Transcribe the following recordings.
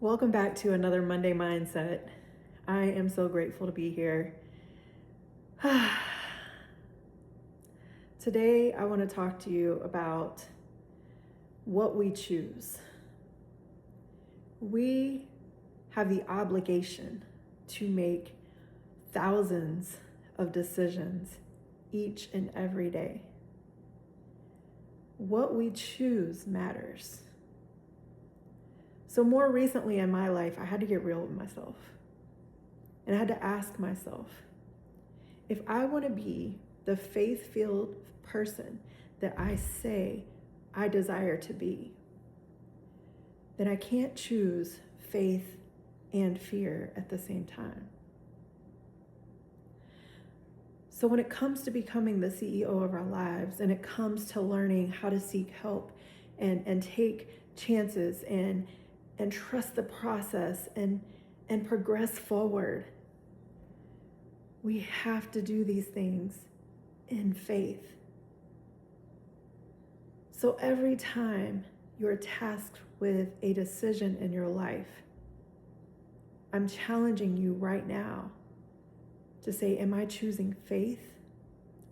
Welcome back to another Monday Mindset. I am so grateful to be here. Today, I want to talk to you about what we choose. We have the obligation to make thousands of decisions each and every day. What we choose matters. So more recently in my life, I had to get real with myself. And I had to ask myself, if I want to be the faith-filled person that I say I desire to be, then I can't choose faith and fear at the same time. So when it comes to becoming the CEO of our lives, and it comes to learning how to seek help and take chances and trust the process and progress forward, we have to do these things in faith. So every time you're tasked with a decision in your life, I'm challenging you right now to say, am I choosing faith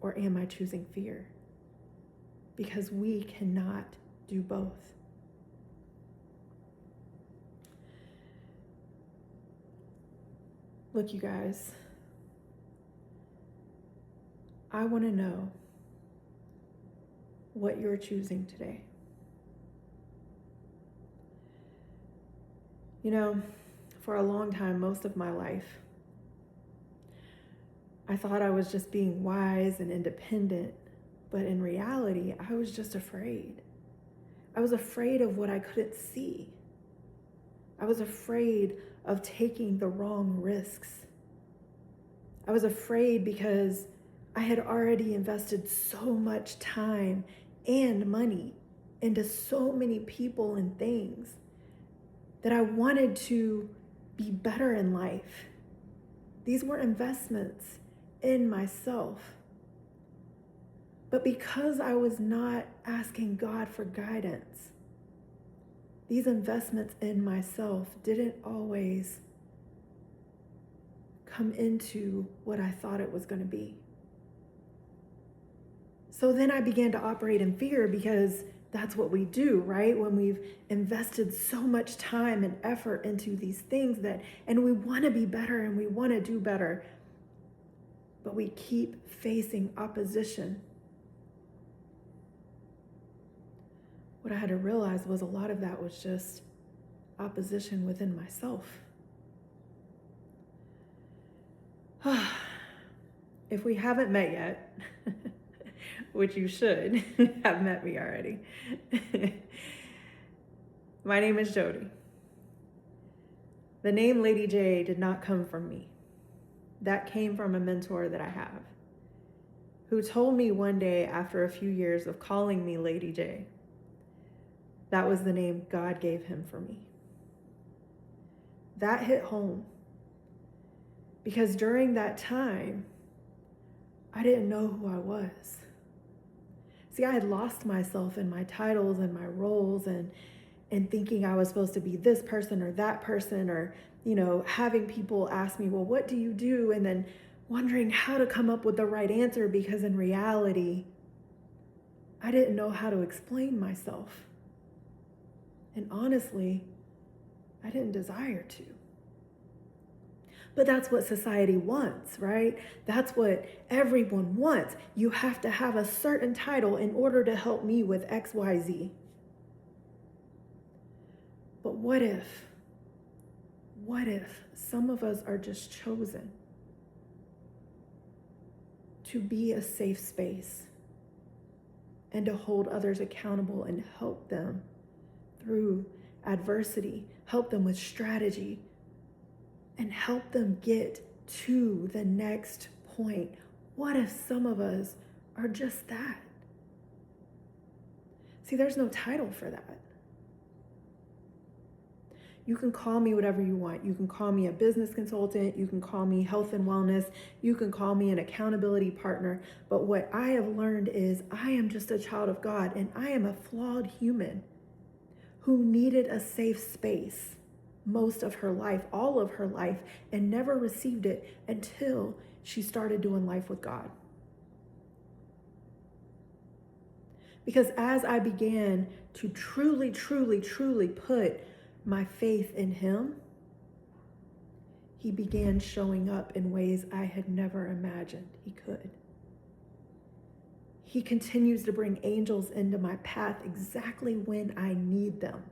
or am I choosing fear? Because we cannot do both. Look, you guys, I want to know what you're choosing today. You know, for a long time, most of my life, I thought I was just being wise and independent, but in reality, I was just afraid. I was afraid of what I couldn't see. I was afraid of taking the wrong risks. I was afraid because I had already invested so much time and money into so many people and things that I wanted to be better in life. These were investments in myself. But because I was not asking God for guidance, these investments in myself didn't always come into what I thought it was going to be. So then I began to operate in fear, because that's what we do, right? When we've invested so much time and effort into these things and we want to be better and we want to do better, but we keep facing opposition. What I had to realize was a lot of that was just opposition within myself. If we haven't met yet, which you should have met me already, my name is Jody. The name Lady J did not come from me. That came from a mentor that I have, who told me one day, after a few years of calling me Lady J, that was the name God gave him for me. That hit home, because during that time, I didn't know who I was. See, I had lost myself in my titles and my roles and thinking I was supposed to be this person or that person, or, having people ask me, well, what do you do? And then wondering how to come up with the right answer, because in reality, I didn't know how to explain myself. And honestly, I didn't desire to. But that's what society wants, right? That's what everyone wants. You have to have a certain title in order to help me with XYZ. But what if some of us are just chosen to be a safe space and to hold others accountable and help them through adversity, help them with strategy, and help them get to the next point? What if some of us are just that? See, there's no title for that. You can call me whatever you want. You can call me a business consultant. You can call me health and wellness. You can call me an accountability partner. But what I have learned is I am just a child of God, and I am a flawed human who needed a safe space most of her life, all of her life, and never received it until she started doing life with God. Because as I began to truly, truly, truly put my faith in him, he began showing up in ways I had never imagined he could. He continues to bring angels into my path exactly when I need them.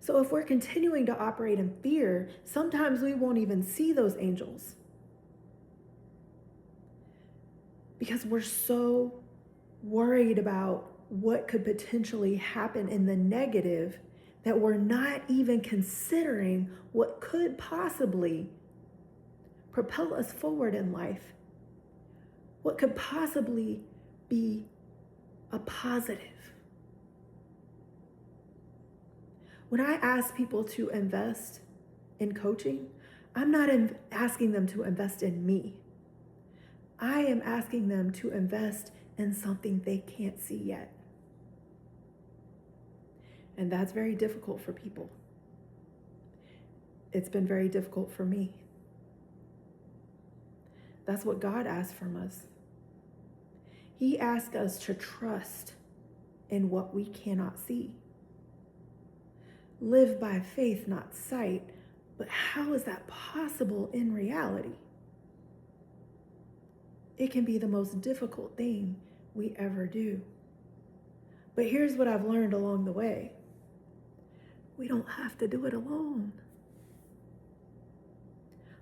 So if we're continuing to operate in fear, sometimes we won't even see those angels because we're so worried about what could potentially happen in the negative that we're not even considering what could possibly propel us forward in life, what could possibly be a positive. When I ask people to invest in coaching, I'm not asking them to invest in me. I am asking them to invest in something they can't see yet. And that's very difficult for people. It's been very difficult for me. That's what God asks from us. He asks us to trust in what we cannot see. Live by faith, not sight. But how is that possible in reality? It can be the most difficult thing we ever do. But here's what I've learned along the way. We don't have to do it alone.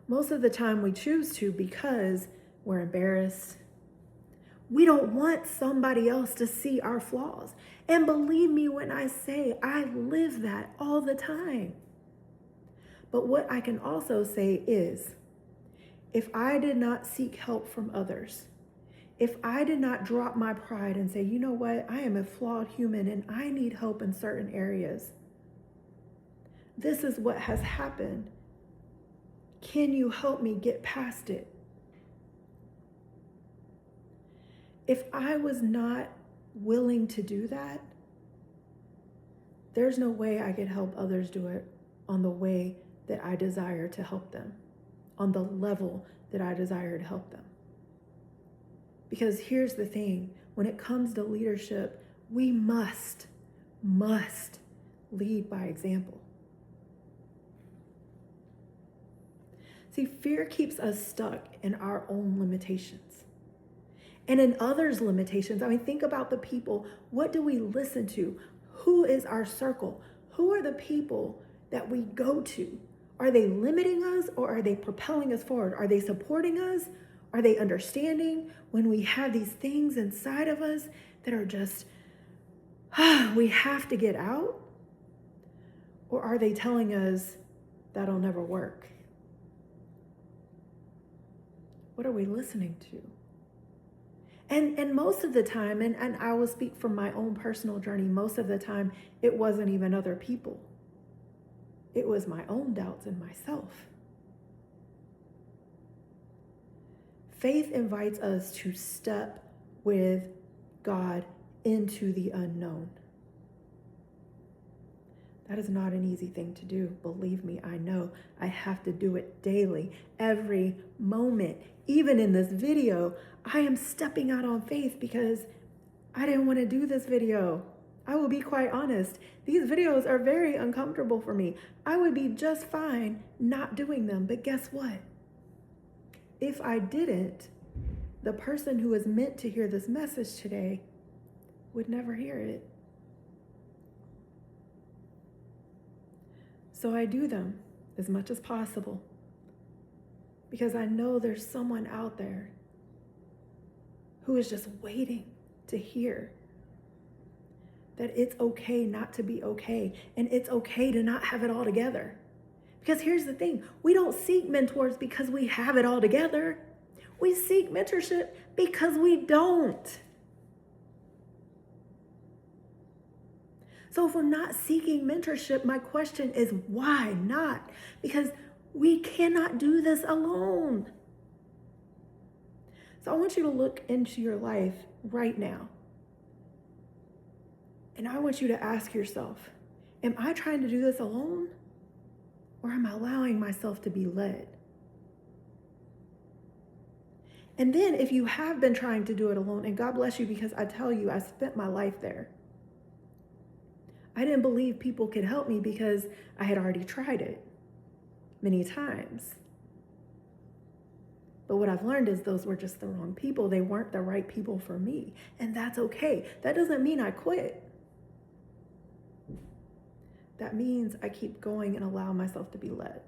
Most of the time we choose to because we're embarrassed. We don't want somebody else to see our flaws. And believe me when I say I live that all the time. But what I can also say is, if I did not seek help from others, if I did not drop my pride and say, you know what, I am a flawed human and I need help in certain areas. This is what has happened. Can you help me get past it? If I was not willing to do that, there's no way I could help others do it on the way that I desire to help them, on the level that I desire to help them. Because here's the thing, when it comes to leadership, we must lead by example. See, fear keeps us stuck in our own limitations and in others' limitations. I mean, think about the people. What do we listen to? Who is our circle? Who are the people that we go to? Are they limiting us or are they propelling us forward? Are they supporting us? Are they understanding when we have these things inside of us that are just, we have to get out? Or are they telling us that'll never work? What are we listening to? And most of the time, and I will speak from my own personal journey, most of the time, it wasn't even other people. It was my own doubts in myself. Faith invites us to step with God into the unknown. That is not an easy thing to do. Believe me, I know. I have to do it daily, every moment. Even in this video, I am stepping out on faith because I didn't want to do this video. I will be quite honest. These videos are very uncomfortable for me. I would be just fine not doing them. But guess what? If I didn't, the person who is meant to hear this message today would never hear it. So I do them as much as possible because I know there's someone out there who is just waiting to hear that it's okay not to be okay, and it's okay to not have it all together. Because here's the thing, we don't seek mentors because we have it all together. We seek mentorship because we don't. So if we're not seeking mentorship, my question is why not? Because we cannot do this alone. So I want you to look into your life right now. And I want you to ask yourself, Am I trying to do this alone? Or am I allowing myself to be led? And then if you have been trying to do it alone, and God bless you, because I tell you, I spent my life there. I didn't believe people could help me because I had already tried it many times. But what I've learned is those were just the wrong people. They weren't the right people for me. And that's okay. That doesn't mean I quit. That means I keep going and allow myself to be led.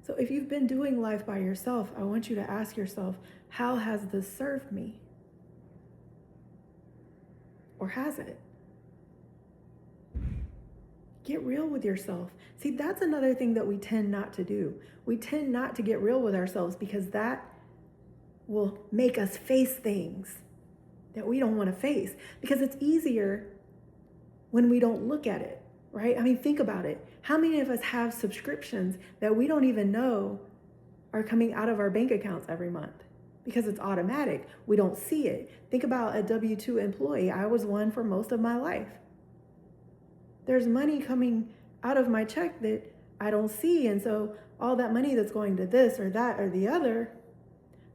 So if you've been doing life by yourself, I want you to ask yourself, how has this served me? Or has it? Get real with yourself. See, that's another thing that we tend not to do. We tend not to get real with ourselves because that will make us face things that we don't want to face, because it's easier when we don't look at it, right? I mean, think about it. How many of us have subscriptions that we don't even know are coming out of our bank accounts every month because it's automatic? We don't see it. Think about a W-2 employee. I was one for most of my life. There's money coming out of my check that I don't see. And so all that money that's going to this or that or the other,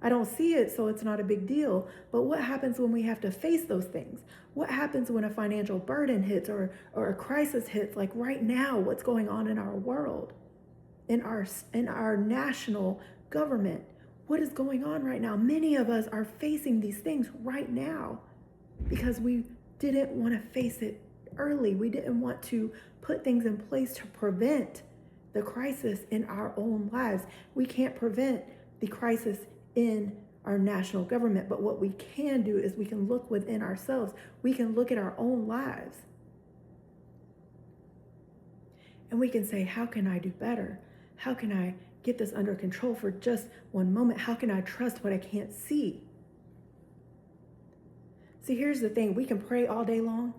I don't see it, so it's not a big deal. But what happens when we have to face those things? What happens when a financial burden hits or a crisis hits? Like right now, what's going on in our world, in our national government? What is going on right now? Many of us are facing these things right now because we didn't want to face it early. We didn't want to put things in place to prevent the crisis in our own lives. We can't prevent the crisis in our national government, but what we can do is we can look within ourselves. We can look at our own lives and we can say, how can I do better? How can I get this under control for just one moment? How can I trust what I can't see? See, here's the thing. We can pray all day long.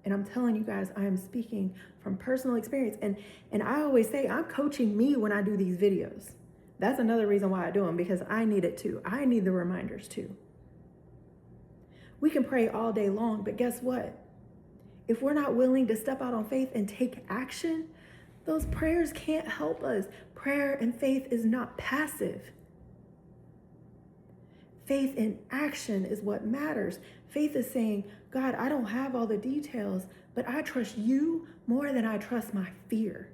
And I'm telling you guys, I am speaking from personal experience. And I always say, I'm coaching me when I do these videos. That's another reason why I do them, because I need it too. I need the reminders too. We can pray all day long, but guess what? If we're not willing to step out on faith and take action, those prayers can't help us. Prayer and faith is not passive. Faith in action is what matters. Faith is saying, God, I don't have all the details, but I trust you more than I trust my fear.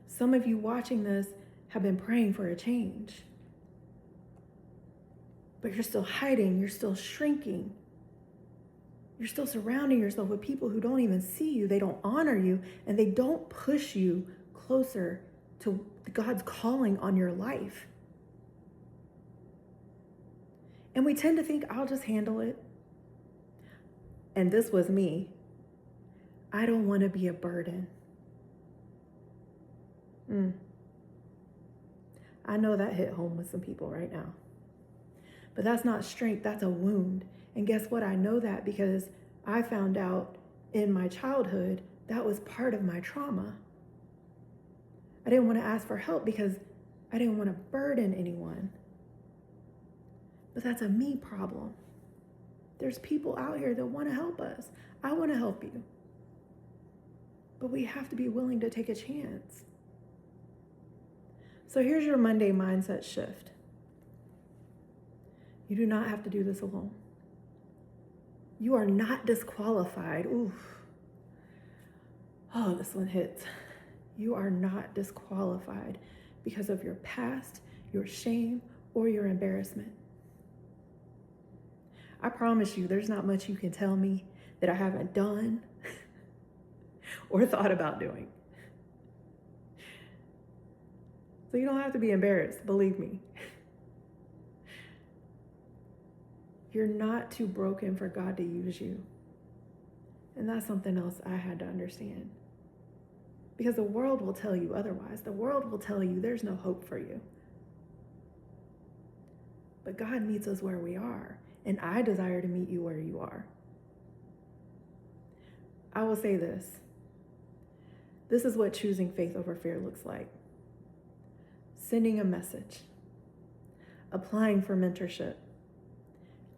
Some of you watching this have been praying for a change, but you're still hiding, you're still shrinking. You're still surrounding yourself with people who don't even see you, they don't honor you, and they don't push you closer to God's calling on your life. And we tend to think, I'll just handle it. And this was me. I don't want to be a burden. I know that hit home with some people right now. But that's not strength, that's a wound. And guess what? I know that because I found out in my childhood that was part of my trauma. I didn't want to ask for help because I didn't want to burden anyone. But that's a me problem. There's people out here that want to help us. I want to help you. But we have to be willing to take a chance. So here's your Monday mindset shift. You do not have to do this alone. You are not disqualified. Oof. Oh, this one hits. You are not disqualified because of your past, your shame, or your embarrassment. I promise you, there's not much you can tell me that I haven't done or thought about doing. So you don't have to be embarrassed, believe me. You're not too broken for God to use you. And that's something else I had to understand. Because the world will tell you otherwise. The world will tell you there's no hope for you. But God meets us where we are. And I desire to meet you where you are. I will say this. This is what choosing faith over fear looks like. Sending a message. Applying for mentorship.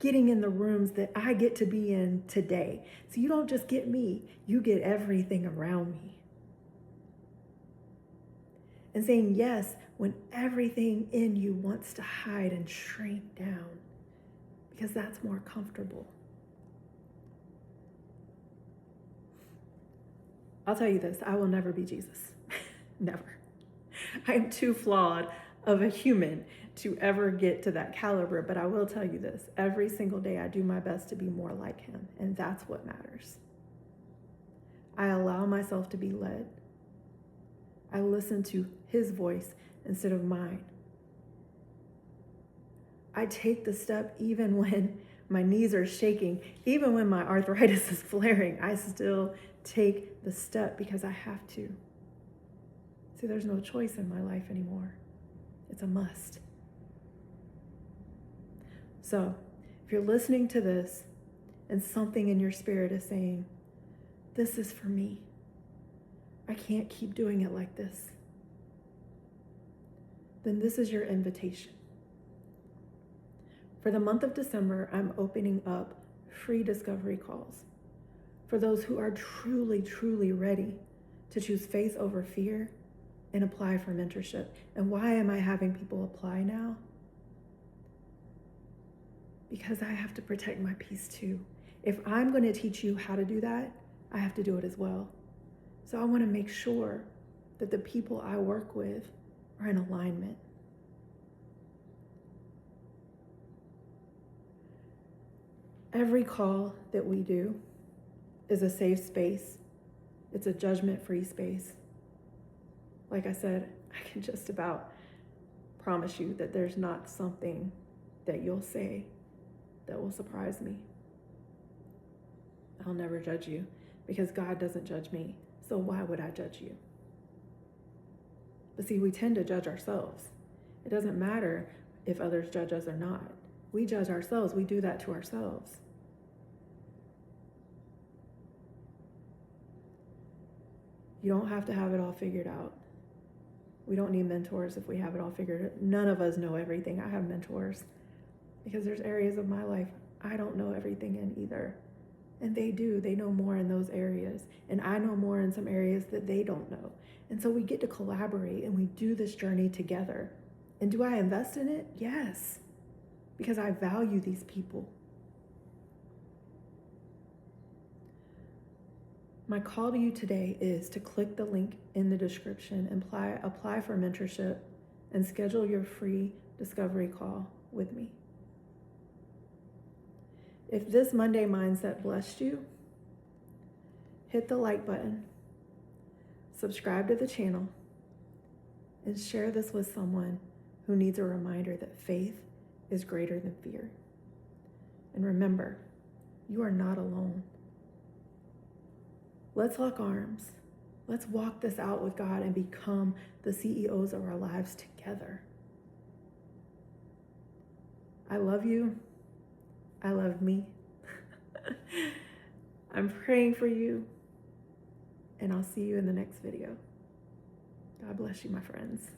getting in the rooms that I get to be in today. So you don't just get me, you get everything around me. And saying yes when everything in you wants to hide and shrink down, because that's more comfortable. I'll tell you this, I will never be Jesus. Never. I am too flawed of a human to ever get to that caliber, but I will tell you this, every single day I do my best to be more like him, and that's what matters. I allow myself to be led. I listen to his voice instead of mine. I take the step even when my knees are shaking, even when my arthritis is flaring, I still take the step because I have to. See, there's no choice in my life anymore. It's a must. So, if you're listening to this and something in your spirit is saying, this is for me, I can't keep doing it like this, then this is your invitation. For the month of December, I'm opening up free discovery calls for those who are truly, truly ready to choose faith over fear and apply for mentorship. And why am I having people apply now? Because I have to protect my peace too. If I'm going to teach you how to do that, I have to do it as well. So I want to make sure that the people I work with are in alignment. Every call that we do is a safe space. It's a judgment-free space. Like I said, I can just about promise you that there's not something that you'll say that will surprise me. I'll never judge you because God doesn't judge me. So why would I judge you? But see, we tend to judge ourselves. It doesn't matter if others judge us or not. We judge ourselves. We do that to ourselves. You don't have to have it all figured out. We don't need mentors if we have it all figured out. None of us know everything. I have mentors because there's areas of my life I don't know everything in either. And they do. They know more in those areas. And I know more in some areas that they don't know. And so we get to collaborate and we do this journey together. And do I invest in it? Yes. Because I value these people. My call to you today is to click the link in the description and apply for mentorship and schedule your free discovery call with me. If this Monday mindset blessed you, hit the like button, subscribe to the channel, and share this with someone who needs a reminder that faith is greater than fear. And remember, you are not alone. Let's lock arms. Let's walk this out with God and become the CEOs of our lives together. I love you. I love me. I'm praying for you. And I'll see you in the next video. God bless you, my friends.